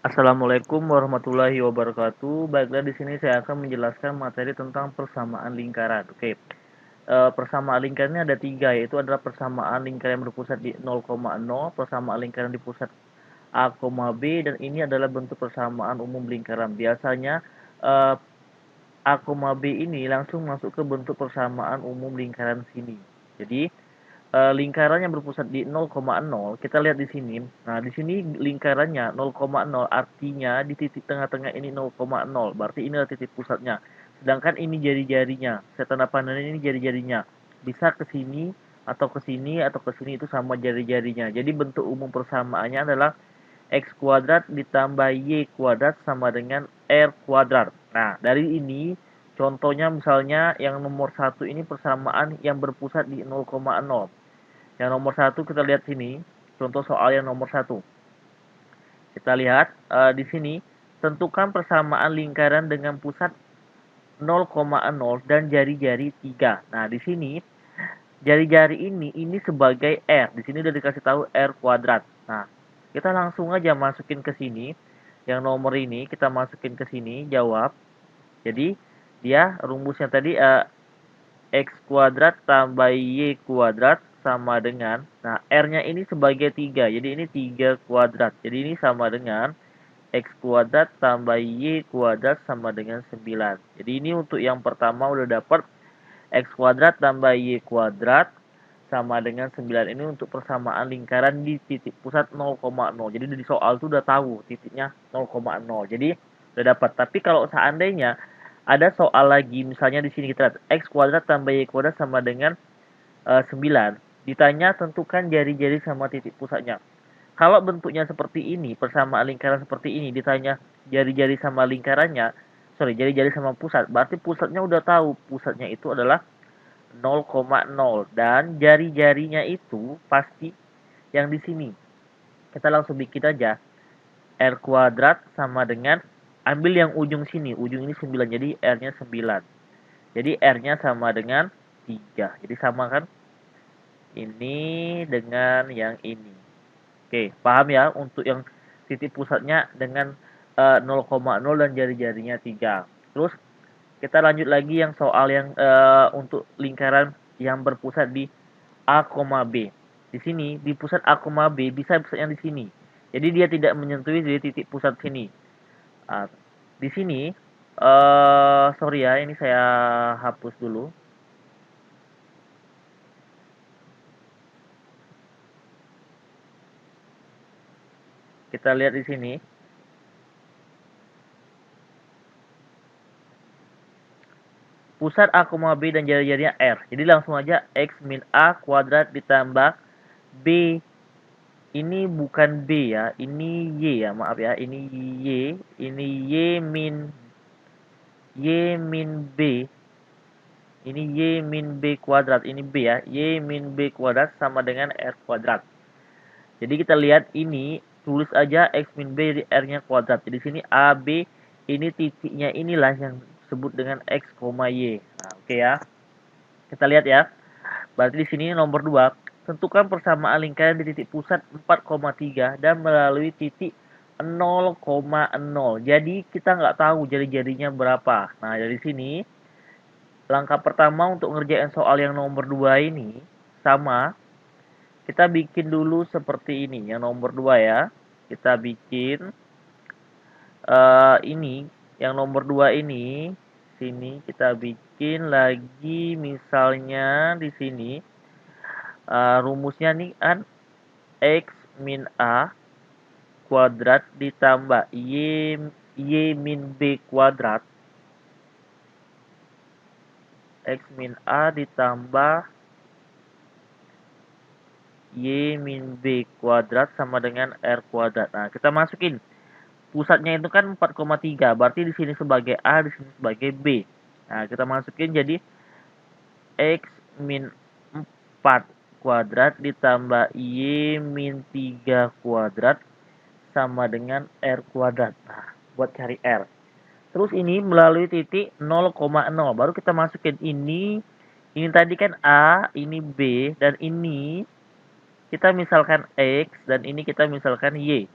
Assalamualaikum warahmatullahi wabarakatuh. Baiklah, di sini saya akan menjelaskan materi tentang persamaan lingkaran. Oke, persamaan lingkaran ini ada tiga, yaitu adalah persamaan lingkaran yang berpusat di 0,0, persamaan lingkaran di pusat A, B, dan ini adalah bentuk persamaan umum lingkaran. Biasanya eh, A, B ini langsung masuk ke bentuk persamaan umum lingkaran sini. Jadi lingkaran yang berpusat di 0,0 kita lihat di sini. Nah, di sini lingkarannya 0,0 artinya di titik tengah-tengah ini 0,0. Berarti ini adalah titik pusatnya. Sedangkan ini jari-jarinya. Saya tanda pandan ini jari-jarinya. Bisa ke sini atau ke sini atau ke sini itu sama jari-jarinya. Jadi bentuk umum persamaannya adalah x kuadrat ditambah y kuadrat sama dengan r kuadrat. Nah, dari ini contohnya misalnya yang nomor satu ini persamaan yang berpusat di 0,0. Yang nomor satu kita lihat sini, contoh soal yang nomor satu. Kita lihat di sini, tentukan persamaan lingkaran dengan pusat 0,0 dan jari-jari 3. Nah, di sini jari-jari ini sebagai R. Di sini udah dikasih tahu R kuadrat. Nah, kita langsung aja masukin ke sini. Yang nomor ini kita masukin ke sini, jawab. Jadi, dia rumusnya tadi X kuadrat tambah Y kuadrat sama dengan, nah R-nya ini sebagai 3, jadi ini 3 kuadrat. Jadi ini sama dengan X kuadrat tambah Y kuadrat sama dengan 9. Jadi ini untuk yang pertama udah dapat X kuadrat tambah Y kuadrat sama dengan 9. Ini untuk persamaan lingkaran di titik pusat 0,0. Jadi di soal itu udah tahu titiknya 0,0. Jadi udah dapat. Tapi kalau seandainya ada soal lagi, misalnya di sini kita lihat X kuadrat tambah Y kuadrat sama dengan 9. Ditanya tentukan jari-jari sama titik pusatnya. Kalau bentuknya seperti ini, persamaan lingkaran seperti ini, ditanya jari-jari sama lingkarannya, sorry, jari-jari sama pusat, berarti pusatnya udah tahu, pusatnya itu adalah 0,0 dan jari-jarinya itu pasti yang di sini. Kita langsung bikin aja R kuadrat sama dengan, ambil yang ujung sini, ujung ini 9, jadi R-nya 9. Jadi R-nya sama dengan 3. Jadi sama kan? Ini dengan yang ini. Oke, paham ya untuk yang titik pusatnya dengan 0,0 dan jari-jarinya 3. Terus kita lanjut lagi yang soal yang untuk lingkaran yang berpusat di A, B. Di sini di pusat A, B bisa pusatnya di sini. Jadi dia tidak menyentuh di titik pusat sini. Nah, di sini sorry ya, ini saya hapus dulu. Kita lihat di sini. Pusat A, B dan jari-jarinya R. Jadi langsung aja X min A kuadrat ditambah B. Ini bukan B ya, ini Y ya, maaf ya. Ini Y, ini Y min B. Ini Y min B kuadrat, ini B ya. Y min B kuadrat sama dengan R kuadrat. Jadi kita lihat ini, tulis aja X min B di R-nya kuadrat. Jadi sini A, B, ini titiknya inilah yang disebut dengan X, Y. Nah, oke ya. Kita lihat ya. Berarti di sini nomor 2, tentukan persamaan lingkaran di titik pusat 4,3 dan melalui titik 0,0. Jadi kita nggak tahu jari-jarinya berapa. Nah, dari sini langkah pertama untuk ngerjain soal yang nomor 2 ini sama, kita bikin dulu seperti ini. Yang nomor 2 ya. Kita bikin ini yang nomor 2 ini, sini kita bikin lagi misalnya di sini rumusnya nih kan X min A kuadrat ditambah Y min B kuadrat. X min A ditambah Y min B kuadrat sama dengan R kuadrat. Nah, kita masukin. Pusatnya itu kan 4,3. Berarti di sini sebagai A, di sini sebagai B. Nah, kita masukin jadi X min 4 kuadrat ditambah Y min 3 kuadrat sama dengan R kuadrat. Nah, buat cari R. Terus ini melalui titik 0,0. Baru kita masukin ini. Ini tadi kan A, ini B, dan ini kita misalkan X, dan ini kita misalkan Y.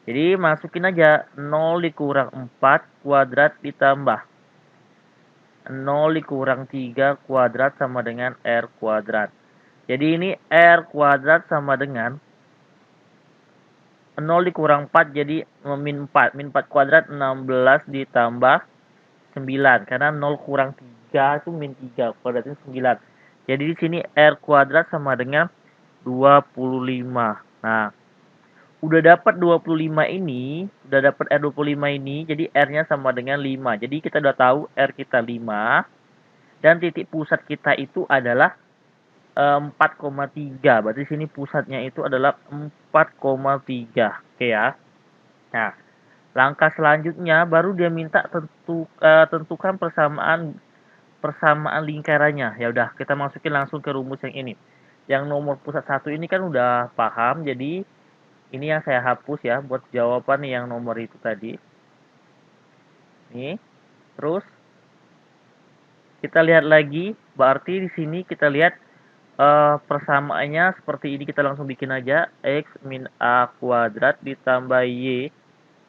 Jadi masukin aja 0 dikurang 4 kuadrat ditambah 0 dikurang 3 kuadrat sama dengan R kuadrat. Jadi ini R kuadrat sama dengan 0 dikurang 4 jadi min 4. Min 4 kuadrat 16 ditambah 9. Karena 0 kurang 3 itu min 3. Kuadratnya 9. Jadi di sini R kuadrat sama dengan 25. Nah, udah dapat 25 ini, udah dapat R25 ini, jadi R-nya sama dengan 5. Jadi kita udah tahu R kita 5 dan titik pusat kita itu adalah 4,3. Berarti sini pusatnya itu adalah 4,3. Oke ya. Nah, langkah selanjutnya baru dia minta tentukan persamaan lingkarannya. Ya udah, kita masukin langsung ke rumus yang ini. Yang nomor pusat 1 ini kan udah paham, jadi ini yang saya hapus ya buat jawaban yang nomor itu tadi. Nih. Terus kita lihat lagi, berarti di sini kita lihat persamaannya seperti ini, kita langsung bikin aja. X min A kuadrat ditambah Y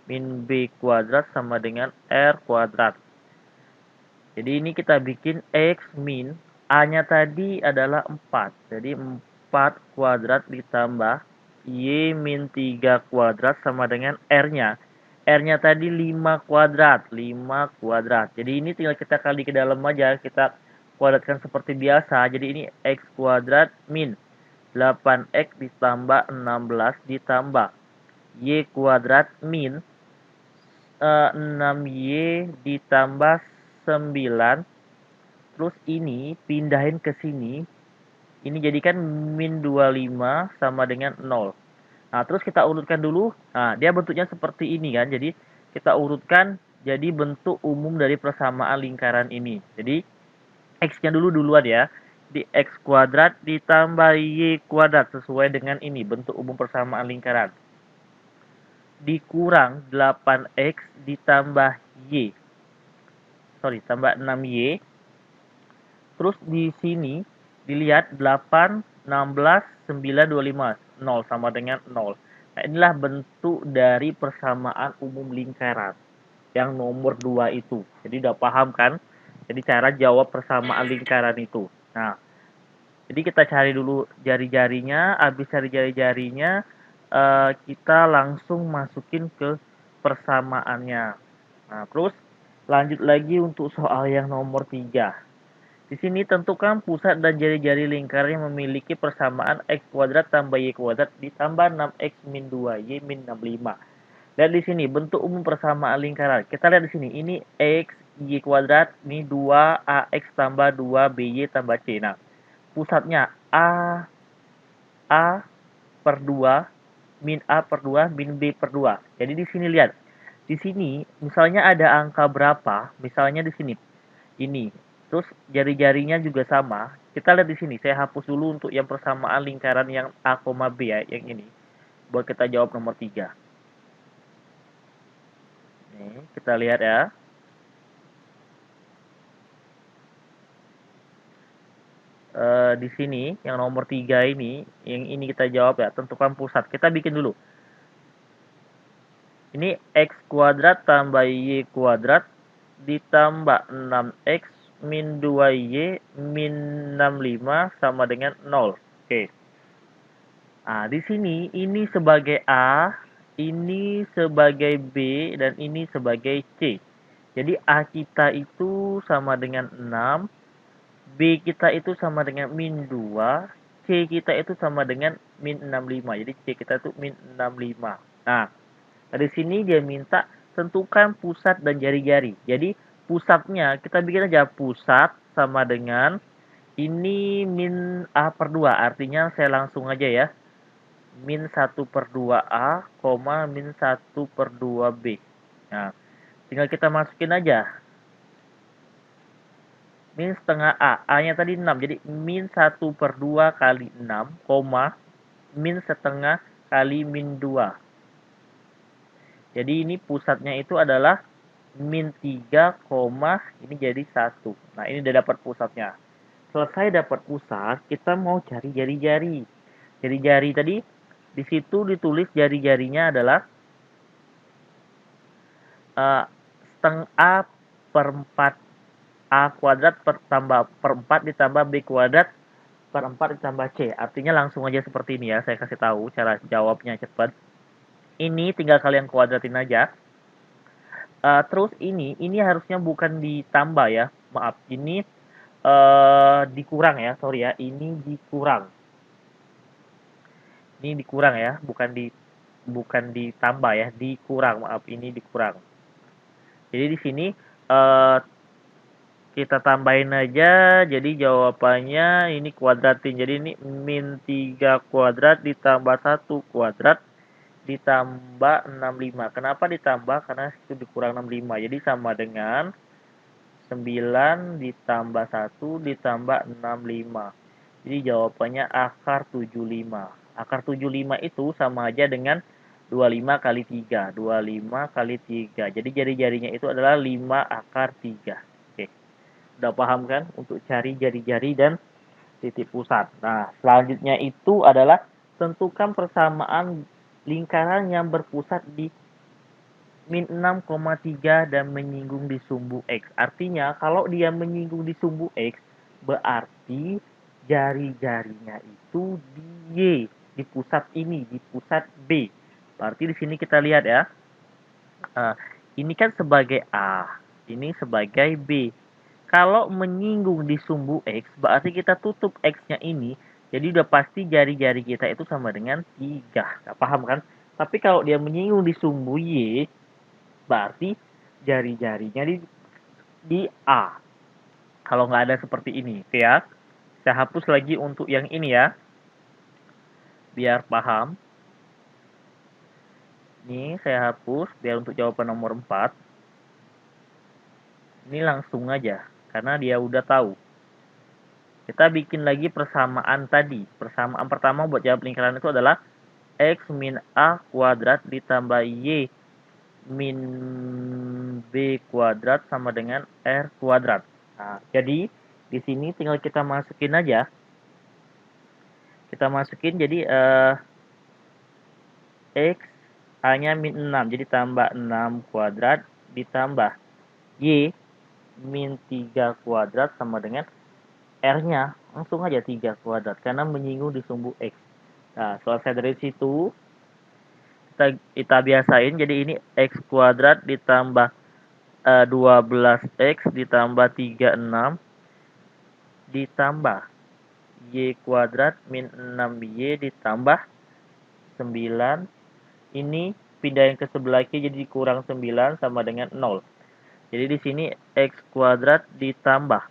min B kuadrat sama dengan R kuadrat. Jadi ini kita bikin X min A-nya tadi adalah 4. Jadi 4 kuadrat ditambah Y min 3 kuadrat sama dengan R-nya. R-nya tadi 5 kuadrat. 5 kuadrat. Jadi ini tinggal kita kali ke dalam aja. Kita kuadratkan seperti biasa. Jadi ini X kuadrat min 8X ditambah 16 ditambah Y kuadrat min 6Y ditambah 9. Terus ini pindahin ke sini. Ini jadikan min 25 sama dengan 0. Nah, terus kita urutkan dulu. Nah, dia bentuknya seperti ini kan. Jadi, kita urutkan jadi bentuk umum dari persamaan lingkaran ini. Jadi, X-nya duluan ya. Di X kuadrat ditambah Y kuadrat. Sesuai dengan ini, bentuk umum persamaan lingkaran. Dikurang 8X ditambah Y. Sorry, tambah 6Y. Terus di sini dilihat 8, 16, 9, 25. 0 sama dengan 0. Nah, inilah bentuk dari persamaan umum lingkaran yang nomor 2 itu. Jadi udah paham kan? Jadi cara jawab persamaan lingkaran itu. Nah, jadi kita cari dulu jari-jarinya. Habis cari jari-jarinya, kita langsung masukin ke persamaannya. Nah, terus lanjut lagi untuk soal yang nomor 3. Di sini tentukan pusat dan jari-jari lingkar yang memiliki persamaan X kuadrat tambah Y kuadrat ditambah 6X min 2Y min 65. Lihat di sini bentuk umum persamaan lingkaran. Kita lihat di sini, ini X, Y kuadrat, ini 2AX tambah 2BY tambah C. Nah, pusatnya A per 2 min A per 2 min B per 2. Jadi di sini lihat. Di sini misalnya ada angka berapa, misalnya di sini. Ini. Terus jari-jarinya juga sama. Kita lihat di sini. Saya hapus dulu untuk yang persamaan lingkaran yang A, B ya, yang ini. Buat kita jawab nomor 3. Nih, kita lihat ya. Di sini yang nomor 3 ini, yang ini kita jawab ya, tentukan pusat. Kita bikin dulu. Ini X kuadrat tambah Y kuadrat ditambah 6X min 2Y min 65 sama dengan 0. Oke. Nah, di sini ini sebagai A, ini sebagai B, dan ini sebagai C. Jadi A kita itu sama dengan 6, B kita itu sama dengan min 2, C kita itu sama dengan min 65. Jadi C kita itu min 65. Nah, dari sini dia minta tentukan pusat dan jari-jari. Jadi pusatnya kita bikin aja pusat sama dengan ini min A per 2. Artinya saya langsung aja ya. Min 1 per 2A, min 1 per 2B. Nah, tinggal kita masukin aja. Min setengah A. A-nya tadi 6. Jadi min 1 per 2 kali 6, min setengah kali min 2. Jadi ini pusatnya itu adalah min 3, ini jadi 1. Nah, ini udah dapat pusatnya. Selesai dapat pusat, kita mau cari jari-jari. Jari-jari tadi, di situ ditulis jari-jarinya adalah eh, setengah A per 4 A kuadrat tambah per 4 ditambah B kuadrat per 4 ditambah C. Artinya langsung aja seperti ini ya, saya kasih tahu cara jawabnya cepat. Ini tinggal kalian kuadratin aja. Terus ini harusnya bukan ditambah ya, maaf. Ini dikurang ya, sorry ya. Ini dikurang ya, bukan ditambah ya, dikurang. Maaf, ini dikurang. Jadi di sini eh, kita tambahin aja, jadi jawabannya ini kuadratin. Jadi ini min 3 kuadrat ditambah 1 kuadrat ditambah 65. Kenapa ditambah? Karena itu dikurang 65. Jadi sama dengan 9 ditambah 1 ditambah 65. Jadi jawabannya akar 75. Akar 75 itu sama aja dengan 25 kali 3. 25 kali 3. Jadi jari-jarinya itu adalah 5 akar 3. Oke. Udah paham kan untuk cari jari-jari dan titik pusat. Nah, selanjutnya itu adalah tentukan persamaan lingkaran yang berpusat di min 6,3 dan menyinggung di sumbu X. Artinya, kalau dia menyinggung di sumbu X, berarti jari-jarinya itu di Y, di pusat ini, di pusat B. Berarti di sini kita lihat ya. Ini kan sebagai A, ini sebagai B. Kalau menyinggung di sumbu X, berarti kita tutup X-nya ini. Jadi udah pasti jari-jari kita itu sama dengan 3. Nggak paham kan? Tapi kalau dia menyinggung di sumbu Y, berarti jari-jarinya di A. Kalau nggak ada seperti ini, oke ya. Saya hapus lagi untuk yang ini ya, biar paham. Ini saya hapus biar untuk jawaban nomor 4. Ini langsung aja, karena dia udah tahu. Kita bikin lagi persamaan tadi. Persamaan pertama buat jawab lingkaran itu adalah X min A kuadrat ditambah Y min B kuadrat sama dengan R kuadrat. Nah, jadi di sini tinggal kita masukin aja. Kita masukin jadi X A-nya min 6. Jadi tambah 6 kuadrat ditambah Y min 3 kuadrat sama dengan R-nya langsung aja 3 kuadrat karena menyinggung di sumbu X. Nah, selesai dari situ kita biasain jadi ini X kuadrat ditambah 12X ditambah 36 ditambah Y kuadrat min 6Y ditambah 9. Ini pindahin ke sebelah kiri jadi kurang 9 sama dengan 0. Jadi di sini X kuadrat ditambah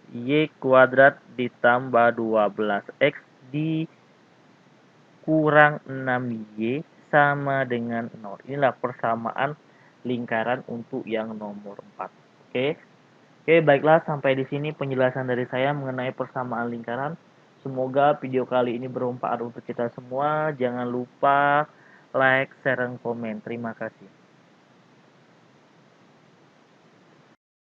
Y kuadrat ditambah 12X dikurang 6Y sama dengan 0. Inilah persamaan lingkaran untuk yang nomor 4. Oke. Oke, baiklah sampai di sini penjelasan dari saya mengenai persamaan lingkaran. Semoga video kali ini bermanfaat untuk kita semua. Jangan lupa like, share, dan komen. Terima kasih.